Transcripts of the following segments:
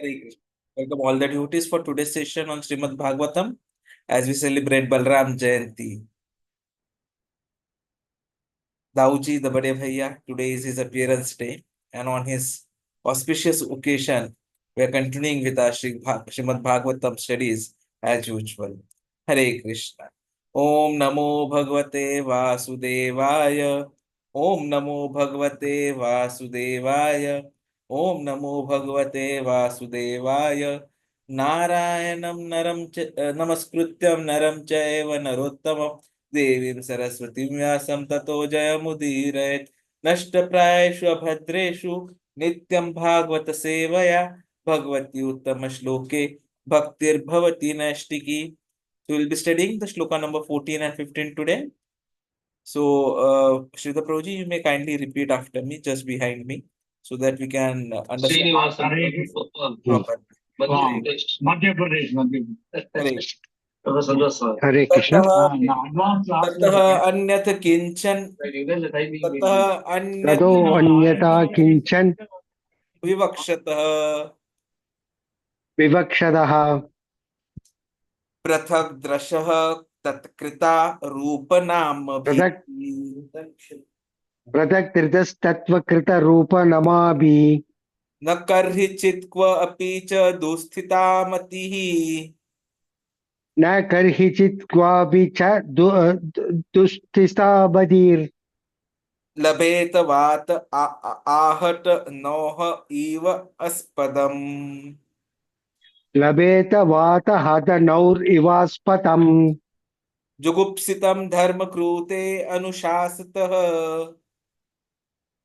Hare Krishna. Welcome all the devotees for today's session on Srimad Bhagavatam as we celebrate Balram Jayanti. Dauji, the Bade Bhaiya, today is his appearance day, and on his auspicious occasion, we are continuing with our Srimad Bhagavatam studies as usual. Hare Krishna. Om Namo Bhagavate Vasudevaya. Om Namo Bhagavate Vasudevaya. Om Namo Bhagavate Vasudevaya. Narayanam Namaskrutyam Naram Chaiva Narottamam देवीं सरस्वतीं व्यासं ततो जयमुदीरयेत् नष्टप्रायेषु अभद्रेषु नित्यं भागवत सेवया Bhagwati उत्तम-श्लोके भक्तिर्भवति नैष्टिकी. So we'll be studying the shloka number 14 and 15 today. So Sridhar Prabhuji, you may kindly repeat after me, just behind me, so that we can understand properly. Madhya Pradesh. Hare Krishna. ततः अन्यथ किंचन ततो अन्यथा किंचन विवक्षतः विवक्षतः पृथक् दृशः तत्कृता पृथक् त्रितस्तत्त्वकृत रूपनमाभि न कर्हिचित् क्व अपि च दुःस्थिता मतिः न कर्हिचित् क्वापि च दुःस्थिता मतिर् लभेत वात आहत नौः इव अस्पदम् लभेत वात हत नौर इवास्पतम् जुगुप्सितं धर्मकृते अनुशासितः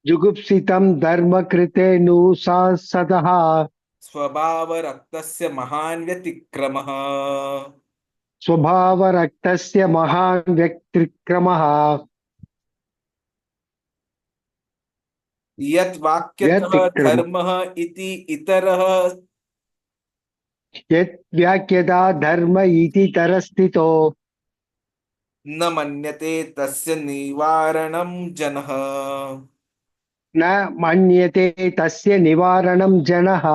जुगुप्सितं धर्मकृते नुशासतः स्वभावरक्तस्य महान् व्यतिक्रमः स्वभावरक्तस्य महान् व्यतिक्रमः यत् वाक्यतः धर्मः इति इतरः यत् व्याख्यता धर्म इति तरस्थितो न मन्यते तस्य निवारणं जनः न मन्यते तस्य निवारणं जनः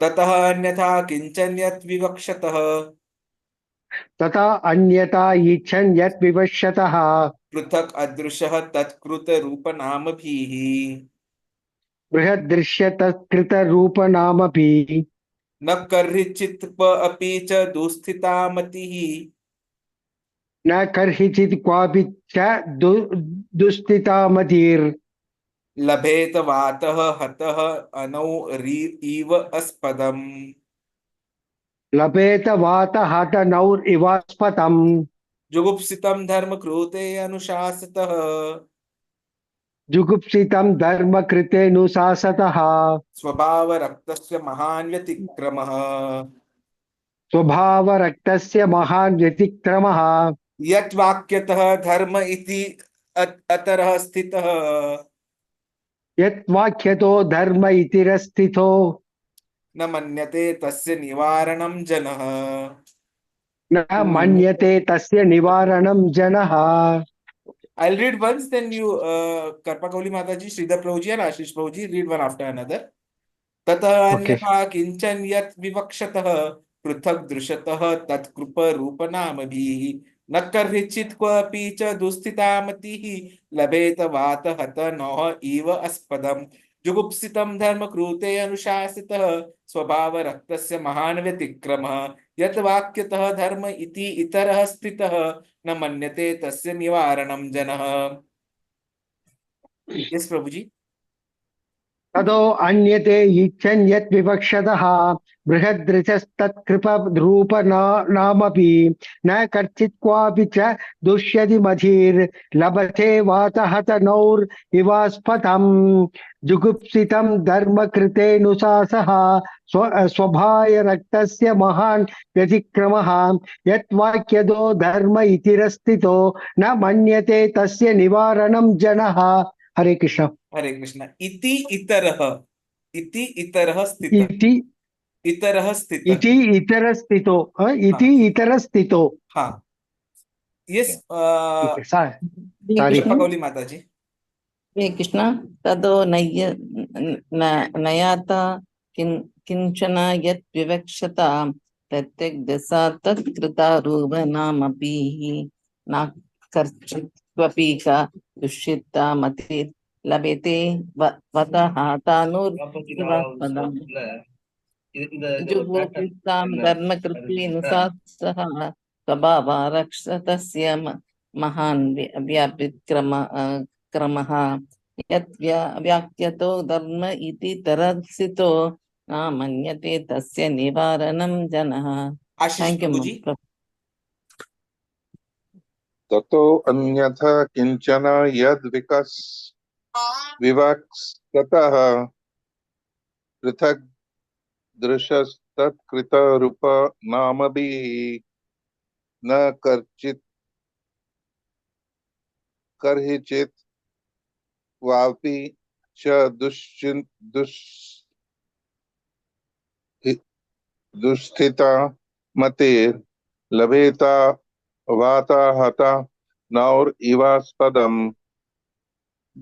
ततः अन्यथा किंचन यत् विवक्षतः तथा अन्यथा इच्छन् यत् विवक्षतः पृथक् अदृशः तत्कृत रूपनामभिः बृहदृश्य तत्कृत रूपनामपि न कर्हिचित् अपि च दुःस्थिता मतिः न कर्हिचित् क्वापि च दुःस्थिता मतिर् लभेत वातः हतः अनौ इव अस्पदम् लभेत वात हत नौर इवास्पतम् जुगुप्सितं धर्मकृते अनुशासितः जुगुप्सितं धर्मकृते नुशासतः स्वभावरक्तस्य महान् व्यतिक्रमः स्वभावरक्तस्य महान् व्यतिक्रमः यत् वाक्यतः धर्म इति अतरः स्थितः यत् वाक्यतो धर्म इतिरस्थितो न मन्यते तस्य निवारणं जनः न मन्यते तस्य निवारणं जनः. I'll read once, then you Karpakauli Mataji, Sridhar Prabhuji and Ashish Prabhuji read one after another. ततः अन्यथा किंचन यत् विवक्षतः पृथक् दृशतः तत्कृप रूपनामभिः न कर्हिचित् क्वापि च दुःस्थिता मतिः लभेत वात हत नौः इव अस्पदम् जुगुप्सितं धर्मकृते अनुशासितः स्वभावरक्तस्य महान् व्यतिक्रमः यत् वाक्यतः धर्म इति इतरः स्थितः न मन्यते तस्य निवारणं जनः. Yes, Prabhuji. ततो अन्यते इच्छन् यत् विवक्षतः बृहदृशस्तत्कृप रूपनामपि न कर्चित् क्वापि च दुष्यति मधिर् लभते वातहत नौर इवास्पतम् जुगुप्सितं धर्मकृतेऽनुशासः स्वभावरक्तस्य महान् व्यतिक्रमः यत् वाक्यतो धर्म इतिरस्थितो न मन्यते तस्य निवारणं जनः. हरे कृष्ण. हरे कृष्ण. इति इतरः स्थितः. इतरः स्थितः. इति इतरः स्थितो. इति इतरः स्थितो. हाँ. Yes. Sorry. माताजी. हरे कृष्ण. तदो नयाता किञ्चन यत् विवक्षता प्रत्यग्दशा तत्कृतारूपनामपि न कर्चित्वपि का दुष्यता मति लभते वतः तानुर्विवादम् जुगोपितां धर्मकृत्वेनुसात्सः स्वभावा रक्षतस्य महान् क्रमः यत् व्याख्यतो धर्म इति तरसितो न मन्यते तस्य निवारणं जनः. Ashish Thank you, Prabhuji. ततो अन्यथा किंचन यद विवक्षतः पृथक् दृशस्तत्कृत रूप नामभिः न कर्चित् कर्हिचित् वापि च दुस्थिता मते लभेता वाताहता नौर इवास्पदम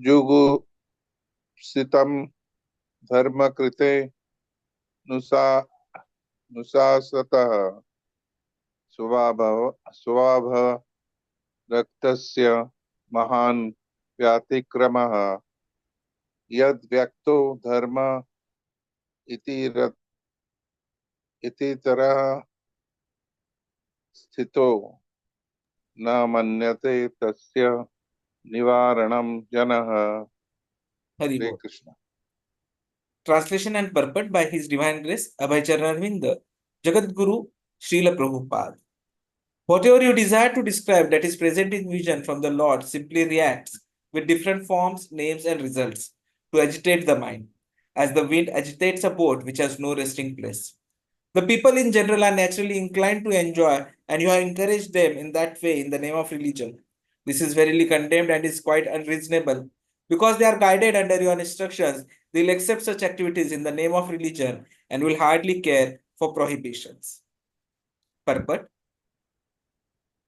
जुगुप्सितं धर्मकृते नुशासतः स्वभाव रक्तस्य महान् व्यातिक्रमः यद् व्यक्तो धर्म इतितरः स्थितो न मन्यते तस्य निवारणं जनः. Hari Hare Bol. Krishna. Translation and purport by His Divine Grace Abhay Charanarvind Jagat Guru Srila Prabhupada. Whatever you desire to describe that is present in vision from the Lord simply reacts with different forms, names, and results to agitate the mind, as the wind agitates a boat which has no resting place. The people in general are naturally inclined to enjoy, and you have encouraged them in that way in the name of religion. This is verily condemned and is quite unreasonable. Because they are guided under your instructions, they will accept such activities in the name of religion and will hardly care for prohibitions. Purport.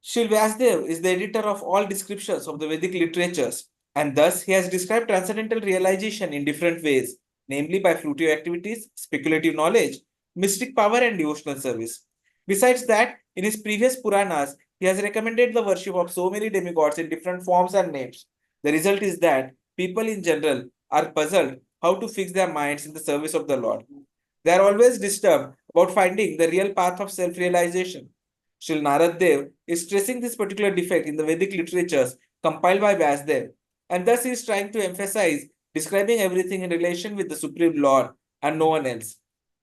Sri Vyāsadeva is the editor of all descriptions of the Vedic literatures, and thus he has described transcendental realization in different ways, namely by fruitive activities, speculative knowledge, mystic power, and devotional service. Besides that, in his previous Puranas, he has recommended the worship of so many demigods in different forms and names. The result is that people in general are puzzled how to fix their minds in the service of the Lord. They are always disturbed about finding the real path of self-realization. Sri Nārada Dev is stressing this particular defect in the Vedic literatures compiled by Vyāsadeva, and thus he is trying to emphasize describing everything in relation with the Supreme Lord and no one else.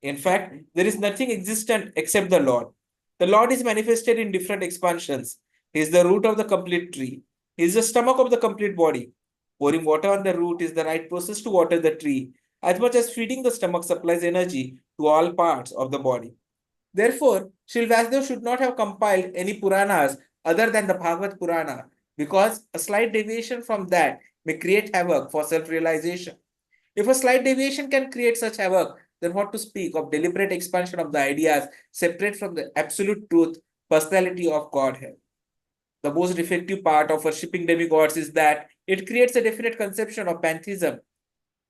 In fact, there is nothing existent except the Lord. The Lord is manifested in different expansions. He is the root of the complete tree. He is the stomach of the complete body. Pouring water on the root is the right process to water the tree, as much as feeding the stomach supplies energy to all parts of the body. Therefore, Sri Vyāsadeva should not have compiled any Puranas other than the Bhagavad Purana, because a slight deviation from that may create havoc for self-realization. If a slight deviation can create such havoc, then what to speak of deliberate expansion of the ideas separate from the absolute truth, personality of Godhead. The most defective part of worshipping demigods is that it creates a definite conception of pantheism,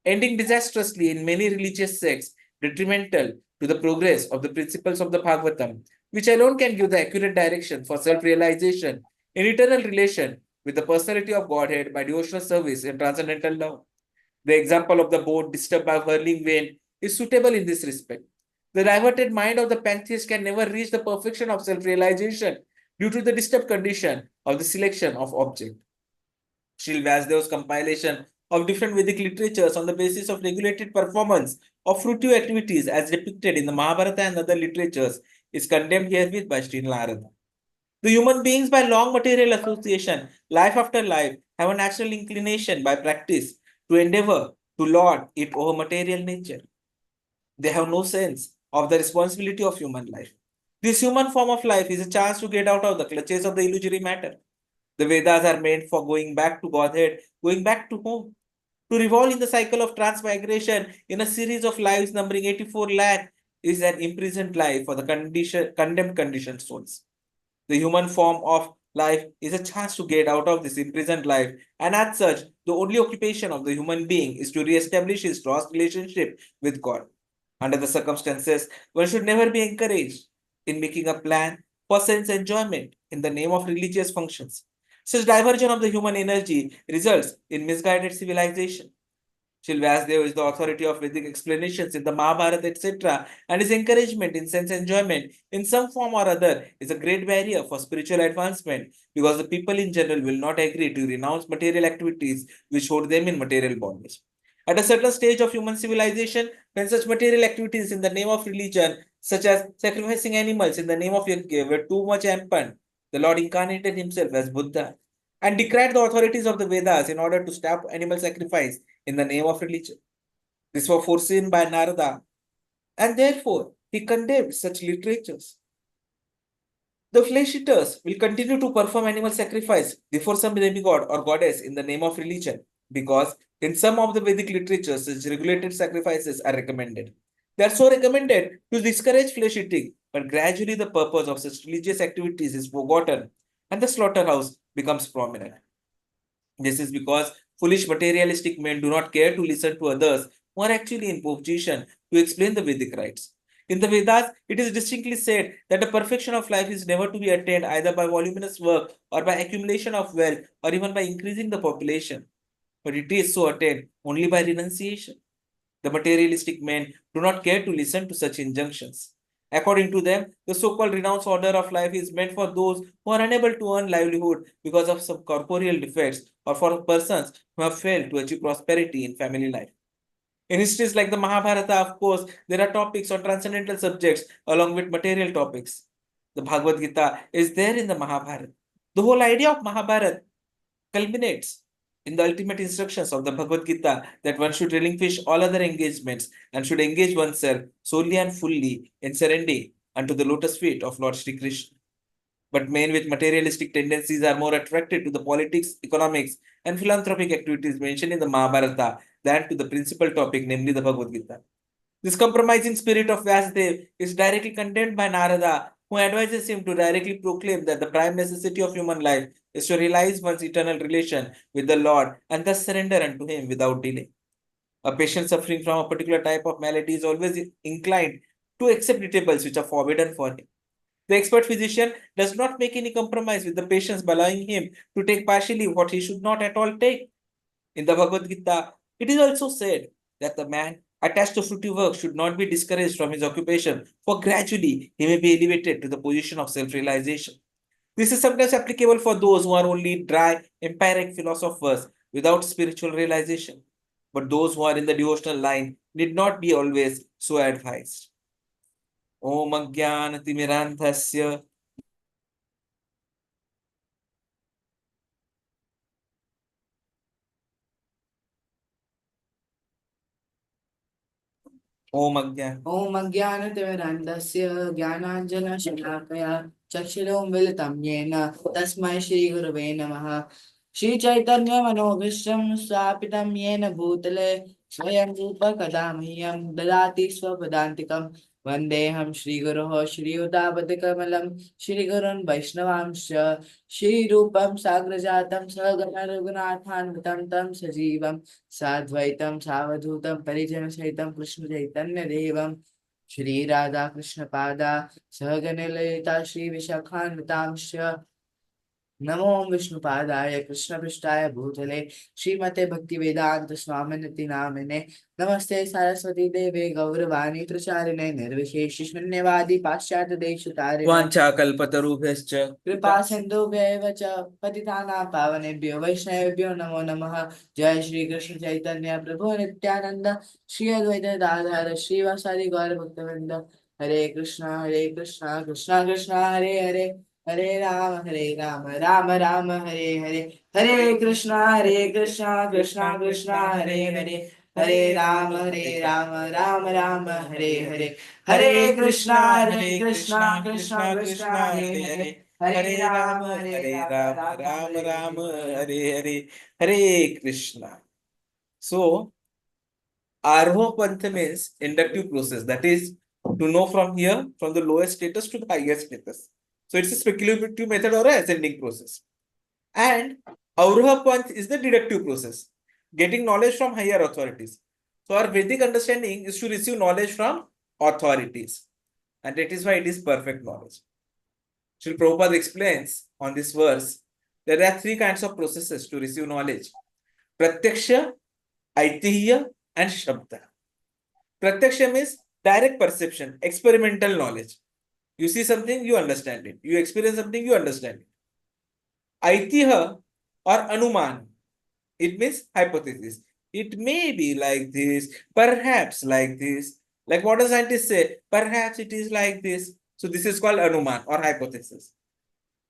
ending disastrously in many religious sects, detrimental to the progress of the principles of the Bhagavatam, which alone can give the accurate direction for self-realization in eternal relation with the personality of Godhead by devotional service and transcendental love. The example of the boat disturbed by whirling wind is suitable in this respect. The diverted mind of the pantheist can never reach the perfection of self-realization due to the disturbed condition of the selection of object. Sri Vyasadeva's compilation of different Vedic literatures on the basis of regulated performance of fruitive activities as depicted in the Mahabharata and other literatures is condemned herewith by Sri Nārada. The human beings, by long material association, life after life, have a natural inclination by practice to endeavor to lord it over material nature. They have no sense of the responsibility of human life. This human form of life is a chance to get out of the clutches of the illusory matter. The Vedas are meant for going back to Godhead, going back to home, to revolve in the cycle of transmigration in a series of lives numbering 84 lakh is an imprisoned life for the condemned conditioned souls. The human form of life is a chance to get out of this imprisoned life, and as such, the only occupation of the human being is to re-establish his lost relationship with God. Under the circumstances, one should never be encouraged in making a plan for sense enjoyment in the name of religious functions. Such diversion of the human energy results in misguided civilization. Srila Vyāsadeva is the authority of Vedic explanations in the Mahabharata, etc., and his encouragement in sense enjoyment in some form or other is a great barrier for spiritual advancement, because the people in general will not agree to renounce material activities which hold them in material bondage. At a certain stage of human civilization, when such material activities in the name of religion, such as sacrificing animals in the name of yajna, were too much rampant, the Lord incarnated himself as Buddha and decried the authorities of the Vedas in order to stop animal sacrifice in the name of religion. This was foreseen by Nārada, and therefore he condemned such literatures. The flesh eaters will continue to perform animal sacrifice before some demigod or goddess in the name of religion, because in some of the Vedic literatures, such regulated sacrifices are recommended. They are so recommended to discourage flesh eating, but gradually the purpose of such religious activities is forgotten and the slaughterhouse becomes prominent. This is because foolish materialistic men do not care to listen to others who are actually in position to explain the Vedic rites. In the Vedas, it is distinctly said that the perfection of life is never to be attained either by voluminous work or by accumulation of wealth or even by increasing the population, but it is so attained only by renunciation. The materialistic men do not care to listen to such injunctions. According to them, the so-called renounced order of life is meant for those who are unable to earn livelihood because of some corporeal defects, or for persons who have failed to achieve prosperity in family life. In histories like the Mahabharata, of course, there are topics on transcendental subjects along with material topics. The Bhagavad Gita is there in the Mahabharata. The whole idea of Mahabharata culminates in the ultimate instructions of the Bhagavad Gita that one should relinquish all other engagements and should engage oneself solely and fully in surrendering unto the lotus feet of Lord Sri Krishna. But men with materialistic tendencies are more attracted to the politics, economics, and philanthropic activities mentioned in the Mahabharata than to the principal topic, namely the Bhagavad Gita. This compromising spirit of Vyāsadeva is directly condemned by Nārada, who advises him to directly proclaim that the prime necessity of human life is to realize one's eternal relation with the Lord and thus surrender unto him without delay. A patient suffering from a particular type of malady is always inclined to accept eatables which are forbidden for him. The expert physician does not make any compromise with the patient by allowing him to take partially what he should not at all take. In the Bhagavad Gita, it is also said that the man attached to fruity work should not be discouraged from his occupation, for gradually he may be elevated to the position of self-realization. This is sometimes applicable for those who are only dry, empiric philosophers without spiritual realization. But those who are in the devotional line need not be always so advised. Om Ajnana-timirandhasya Om अज्ञानतिमिरान्धस्य ज्ञानाञ्जनशलाकया चक्षुरुन्मीलितं येन तस्मै श्रीगुरवे नमः। श्रीचैतन्यमनोभीष्टं स्थापितं येन भूतले स्वयं रूप कदा मह्यं ददाति स्वपदान्तिकं। वन्देऽहं श्रीगुरोः श्रीयुतापतिकमलं श्रीगुरुन् वैष्णवांश्च श्रीरूपं साग्रजातं सहगण रघुनाथान्वितं तं सजीवं साद्वैतं सावधूतं परिजनसहितं कृष्णचैतन्यदेवं श्रीराधा कृष्णपादा सहगण ललिता श्रीविशाखान्वितांश्च। नमो विष्णुपादाय कृष्णपृष्ठाय भूतले श्रीमते भक्तिवेदांत स्वामिनिति नामिने। नमस्ते सरस्वती देवे गौरवाणी प्रचारिणे निर्विशेष शून्यवादी पाश्चात्य देशतारिणे। वाञ्छाकल्पतरुभ्यश्च कृपा सिन्धुभ्यैव च पतितानां पावनेभ्यो वैष्णवेभ्यो नमो नमः। जय श्री कृष्ण चैतन्य प्रभु नित्यानंद श्री अद्वैत गदाधर श्रीवासादि गौर भक्तवृंद। हरे कृष्णा कृष्णा कृष्णा हरे हरे हरे राम राम राम हरे हरे। हरे कृष्णा कृष्णा कृष्णा हरे हरे हरे राम राम राम हरे हरे। हरे Krishna Krishna Krishna Hare Hare Hare Rama, Rama Rama, Hare Hare, Hare Krishna. So, Āroha-panthā means inductive process. That is to know from here, from the lowest status to the highest status. So, it's a speculative method or an ascending process. And Āroha-panthā is the deductive process, getting knowledge from higher authorities. So our Vedic understanding is to receive knowledge from authorities. And that is why it is perfect knowledge. Srila Prabhupada explains on this verse that there are three kinds of processes to receive knowledge: Pratyakṣa, aitihya, and śabda. Pratyakṣa means direct perception, experimental knowledge. You see something, you understand it. You experience something, you understand it. Aitihya or anumāna, it means hypothesis. It may be like this, perhaps like this. Like what do scientists say? Perhaps it is like this. So this is called anumāna or hypothesis.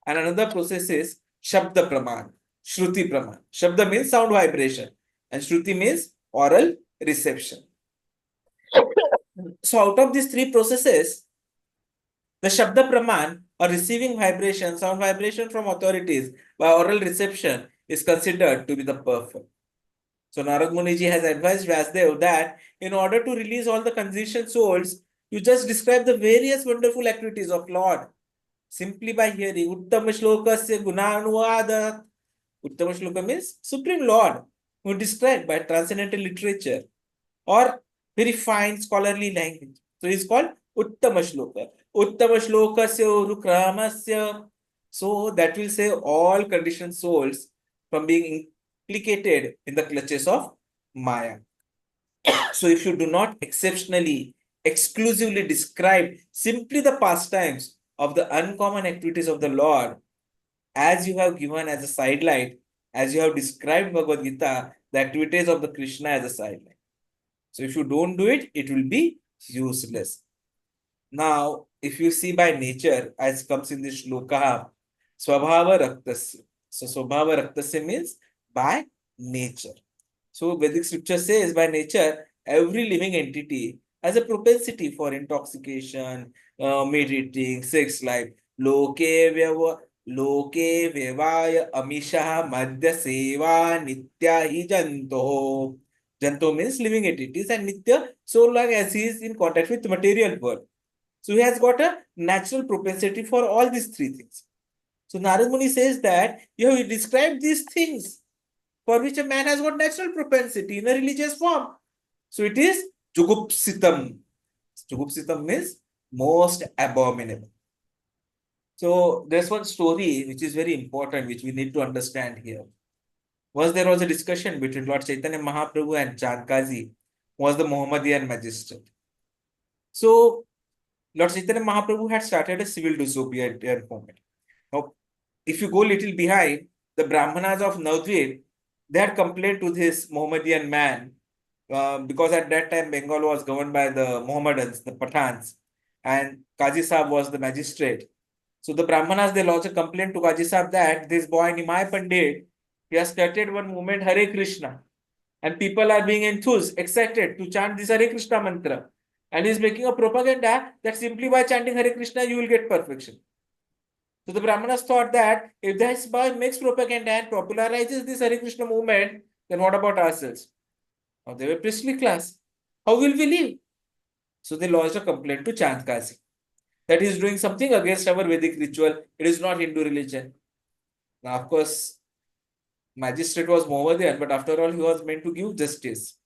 And another process is śabda-pramāṇa, śruti-pramāṇa. Shabda means sound vibration and shruti means oral reception. So out of these three processes, the śabda-pramāṇa or receiving vibration, sound vibration from authorities by oral reception is considered to be the perfect. So Nārada Muni ji has advised Vyāsadeva that in order to release all the conditioned souls, you just describe the various wonderful activities of Lord simply by hearing Uttama-ślokasya guṇānuvādāt. Uttama-shloka means Supreme Lord, who is described by transcendental literature or very fine scholarly language. So he is called Uttama-shloka. Uttama-ślokasya āroha-panthā. So that will save all conditioned souls from being implicated in the clutches of Maya. So if you do not exceptionally, exclusively describe simply the pastimes of the uncommon activities of the Lord, as you have given as a sidelight, as you have described Bhagavad Gita, the activities of the Krishna as a sidelight. So if you don't do it, it will be useless. Now, if you see by nature, as comes in this shloka, svabhava-raktasya. So svabhava-raktasya means by nature. So Vedic scripture says by nature, every living entity has a propensity for intoxication, meditating, sex life. Loke vyavaya amisha madhya seva nitya hi janto. Janto means living entities and nitya so long as he is in contact with material world. So he has got a natural propensity for all these three things. So Nārada Muni says that you have described these things for which a man has got natural propensity in a religious form. So it is jugupsitam. Jugupsitam means most abominable. So there's one story which is very important, which we need to understand here. Once there was a discussion between Lord Chaitanya Mahaprabhu and Chandkazi, who was the Mohammedan magistrate. So Lord Chaitanya Mahaprabhu had started a civil disobedience movement. Now, if you go little behind, the Brahmanas of Navadvip, they had complained to this Mohammedan man because at that time Bengal was governed by the Mohammedans, the Pathans, and Qazi Sahib was the magistrate. So the Brahmanas, they lodged a complaint to Qazi Sahib that this boy Nimai Pandit, he has started one movement Hare Krishna, and people are being enthused, excited to chant this Hare Krishna mantra, and he is making a propaganda that simply by chanting Hare Krishna you will get perfection. So the Brahmanas thought that if this boy makes propaganda and popularizes this Hare Krishna movement, then what about ourselves? Now they were priestly class. How will we live? So they lodged a complaint to Chandkazi that he is doing something against our Vedic ritual. It is not Hindu religion. Now, of course, magistrate was Mohammedan, but after all, he was meant to give justice.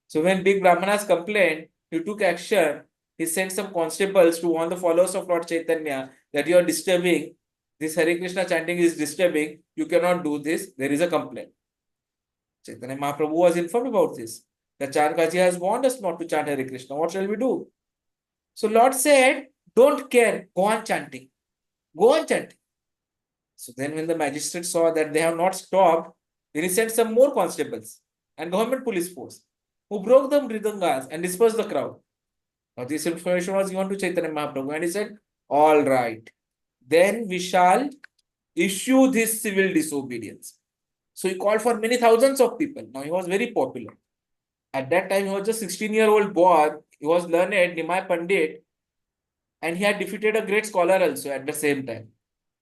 So when big Brahmanas complained, he took action. He sent some constables to warn the followers of Lord Chaitanya that you are disturbing. This Hare Krishna chanting is disturbing. You cannot do this. There is a complaint. Chaitanya Mahaprabhu was informed about this. The Chandkaji has warned us not to chant Hare Krishna. What shall we do? So Lord said, don't care. Go on chanting. Go on chanting. So then when the magistrate saw that they have not stopped, then he sent some more constables and government police force who broke the mridangas and dispersed the crowd. Now this information was given to Chaitanya Mahaprabhu and he said, all right, then we shall issue this civil disobedience. So he called for many thousands of people. Now he was very popular. At that time, he was just 16-year-old boy. He was learned, Nimai Pandit, and he had defeated a great scholar also at the same time.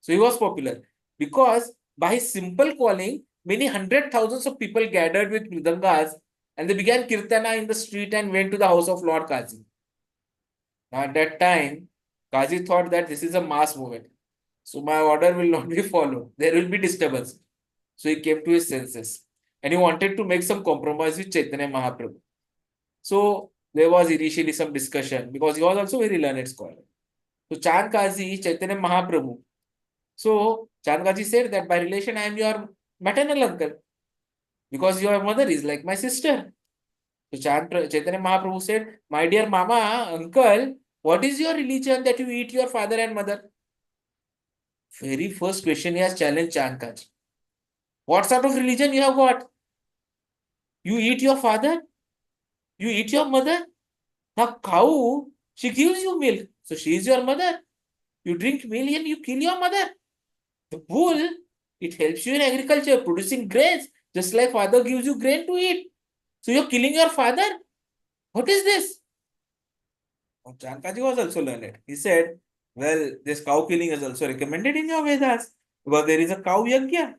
So he was popular because by his simple calling, many hundred thousands of people gathered with mridangas and they began kirtana in the street and went to the house of Lord Qazi. Now at that time, Qazi thought that this is a mass movement. So my order will not be followed. There will be disturbance. So he came to his senses and he wanted to make some compromise with Chaitanya Mahaprabhu. So there was initially some discussion because he was also very learned scholar. So Chandkaji, Chaitanya Mahaprabhu. So Chandkaji said that by relation I am your maternal uncle because your mother is like my sister. So Chaitanya Mahaprabhu said, my dear Mama, uncle, what is your religion that you eat your father and mother? Very first question he has challenged Chandkaji. What sort of religion you have got? You eat your father? You eat your mother? Now cow, she gives you milk. So she is your mother. You drink milk and you kill your mother. The bull, it helps you in agriculture, producing grains, just like father gives you grain to eat. So you're killing your father? What is this? Chandkaji was also learned. He said, well, this cow killing is also recommended in your Vedas because there is a cow yajna.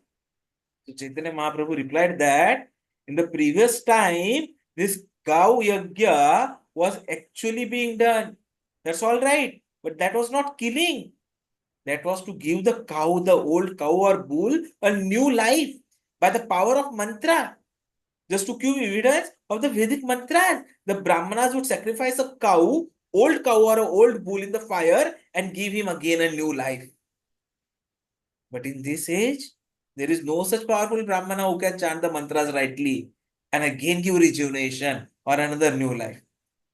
So Chaitanya Mahaprabhu replied that in the previous time, this cow yajna was actually being done. That's all right. But that was not killing. That was to give the cow, the old cow or bull, a new life by the power of mantra. Just to give evidence of the Vedic mantras. The Brahmanas would sacrifice a cow, old cow or an old bull in the fire and give him again a new life. But in this age, there is no such powerful Brahmana who can chant the mantras rightly and again give rejuvenation or another new life.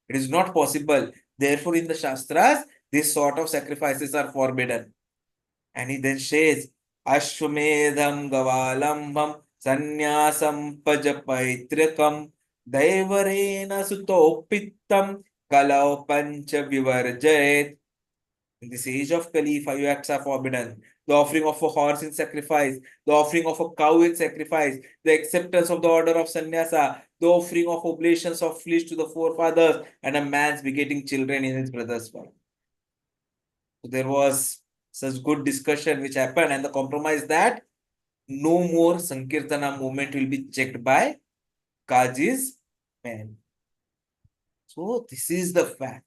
It is not possible. Therefore, in the Shastras, this sort of sacrifices are forbidden. And he then says, Ashwamedham Gavalambam Sanyasam Pajapaitrikam Daivarena Sutopittam Kalau Pancha Vivarjayet. In this age of Kali, 5 acts are forbidden. The offering of a horse in sacrifice, the offering of a cow in sacrifice, the acceptance of the order of sannyasa, the offering of oblations of flesh to the forefathers, and a man's begetting children in his brother's wife. So there was such good discussion which happened, and the compromise that no more Sankirtana movement will be checked by Kaji's men. So this is the fact.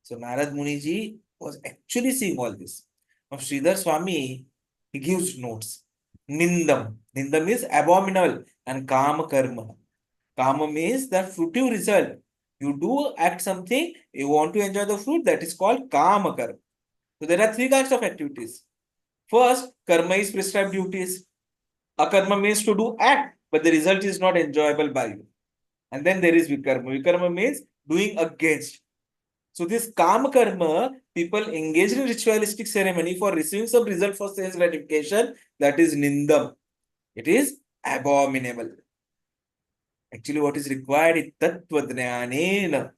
So Nārada Muni ji was actually seeing all this. Now Sridhar Swami, he gives notes. Nindam. Nindam is abominable and kama karma. Kama means that fruitive result. You do act something, you want to enjoy the fruit, that is called kama karma. So there are 3 kinds of activities. First, karma is prescribed duties. Akarma means to do act, but the result is not enjoyable by you. And then there is vikarma. Vikarma means doing against. So this kama karma, people engage in ritualistic ceremony for receiving some result for sense gratification. That is nindam. It is abominable. Actually, what is required is tattva jnanena.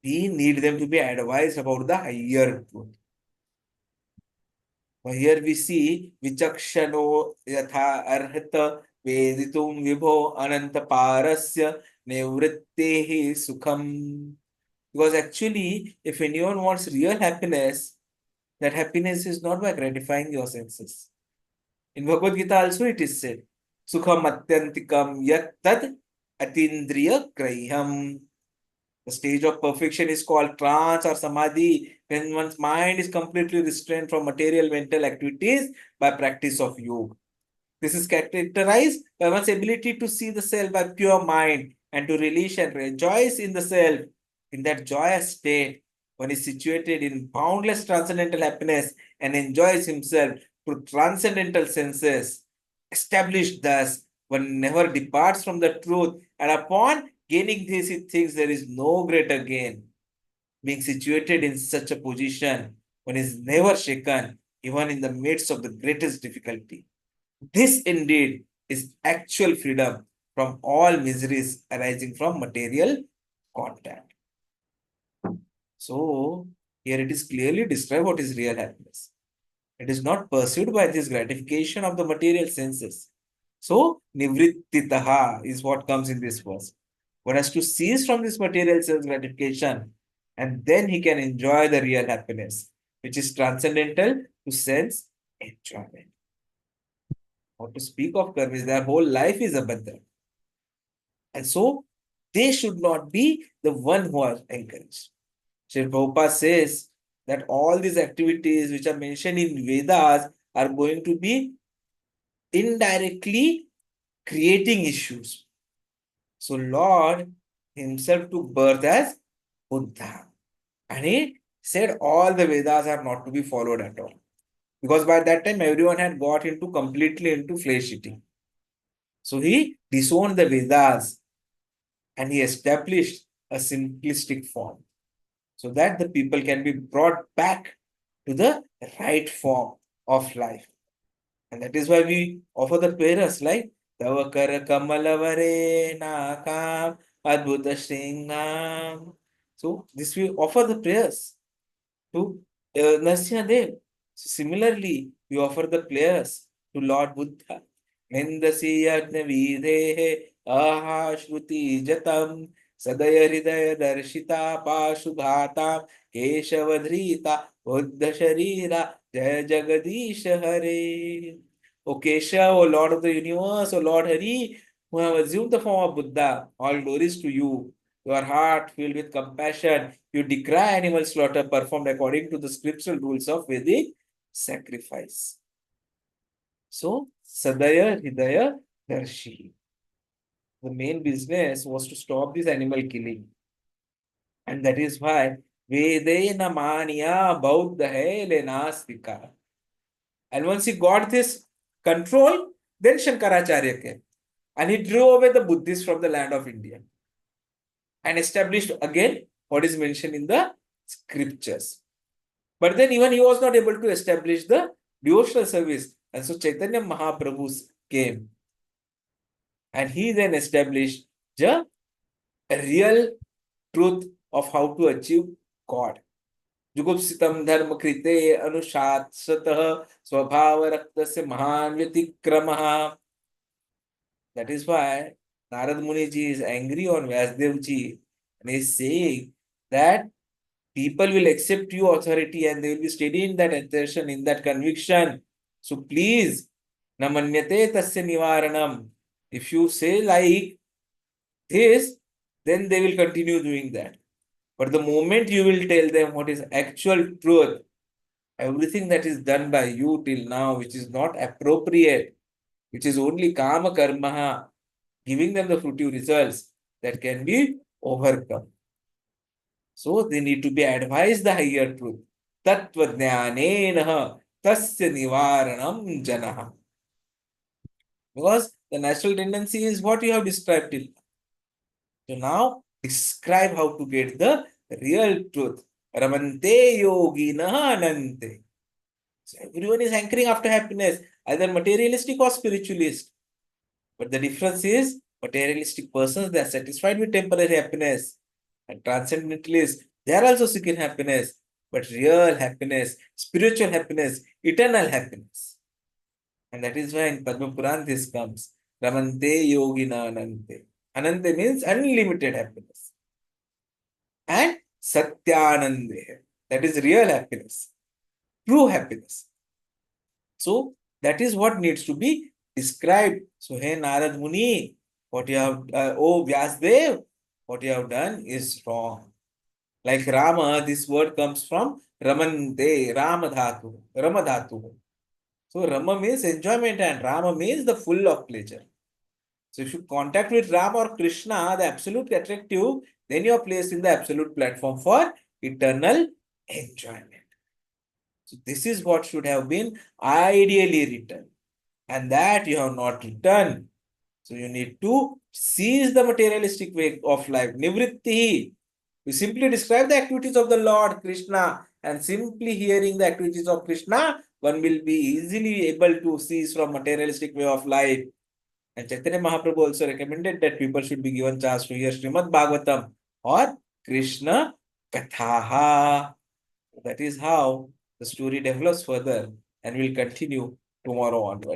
We need them to be advised about the higher truth. Here we see vichakshano yatha arhata veditum vibho ananta parasya nevrittehi sukham. Because actually, if anyone wants real happiness, that happiness is not by gratifying your senses. In Bhagavad Gita also it is said, sukham atyantikam yat tad atindriya graham. The stage of perfection is called trance or samadhi, when one's mind is completely restrained from material mental activities by practice of yoga. This is characterized by one's ability to see the self by pure mind and to release and rejoice in the self. In that joyous state, one is situated in boundless transcendental happiness and enjoys himself through transcendental senses. Established thus, one never departs from the truth, and upon gaining this, he thinks there is no greater gain. Being situated in such a position, one is never shaken, even in the midst of the greatest difficulty. This indeed is actual freedom from all miseries arising from material contact. So, here it is clearly described what is real happiness. It is not pursued by this gratification of the material senses. So, nivrittitaha is what comes in this verse. One has to cease from this material sense gratification, and then he can enjoy the real happiness, which is transcendental to sense enjoyment. What to speak of karma is their whole life is abandoned. And so, they should not be the one who are encouraged. Srila Prabhupada says that all these activities which are mentioned in Vedas are going to be indirectly creating issues. So Lord, himself took birth as Buddha. And he said all the Vedas are not to be followed at all. Because by that time, everyone had got completely into flesh eating. So he disowned the Vedas and he established a simplistic form so that the people can be brought back to the right form of life. And that is why we offer the prayers like Tavakara Kamalavare Nakam Adbhuta Shringam. So this we offer the prayers to Nrsimhadev. So similarly, we offer the prayers to Lord Buddha. Nindasi yajna videhe aha shruti jatam sadaya hridaya darshita pashubhata keshavadhrita buddha sharira jaya jagadisha hare. O Keshav, O Lord of the universe, O Lord Hari, who have assumed the form of Buddha, all glories to you. Your heart filled with compassion, you decry animal slaughter performed according to the scriptural rules of Vedic sacrifice. So, Sadaya Hridaya Darshi. The main business was to stop this animal killing. And that is why Vedena Mania Bauddha Hele Nastika. And once he got this control, then Shankaracharya came. And he drew away the Buddhists from the land of India and established again what is mentioned in the scriptures. But then even he was not able to establish the devotional service. And so Chaitanya Mahaprabhu came. And he then established the real truth of how to achieve God. Jugupsitam dharma krite anushatsatah svabhava raktasya mahan vyatikramaha. That is why Nārada Muni ji is angry on Vyāsadeva ji and is saying that people will accept your authority and they will be steady in that assertion, in that conviction. So please, namanyate tasya nivaranam. If you say like this, then they will continue doing that. But the moment you will tell them what is actual truth, everything that is done by you till now, which is not appropriate, which is only kama karma, giving them the fruitive results, that can be overcome. So they need to be advised the higher truth. Tattva jnanena tasya nivaranam janaha. Because the natural tendency is what you have described till now. So now describe how to get the real truth. Ramante yogina anante. So everyone is hankering after happiness, either materialistic or spiritualist. But the difference is materialistic persons, they are satisfied with temporary happiness. And transcendentalists, they are also seeking happiness. But real happiness, spiritual happiness, eternal happiness. And that is why in Padma Puran this comes. Ramante yogina anante. Anante means unlimited happiness. And satyanande. That is real happiness. True happiness. So that is what needs to be described. So, hey Nārada Muni, what you have, oh Vyāsadeva, what you have done is wrong. Like Rama, this word comes from Ramante, Ramadhatu, Ramadhatu. So Rama means enjoyment and Rama means the full of pleasure. So if you contact with Rama or Krishna, the absolute attractive, then you are placed in the absolute platform for eternal enjoyment. So this is what should have been ideally written. And that you have not written. So you need to seize the materialistic way of life. Nivritti. You simply describe the activities of the Lord Krishna, and simply hearing the activities of Krishna, one will be easily able to cease from materialistic way of life. And Chaitanya Mahaprabhu also recommended that people should be given chance to hear Srimad Bhagavatam or Krishna Kathaha. That is how the story develops further and will continue tomorrow onwards.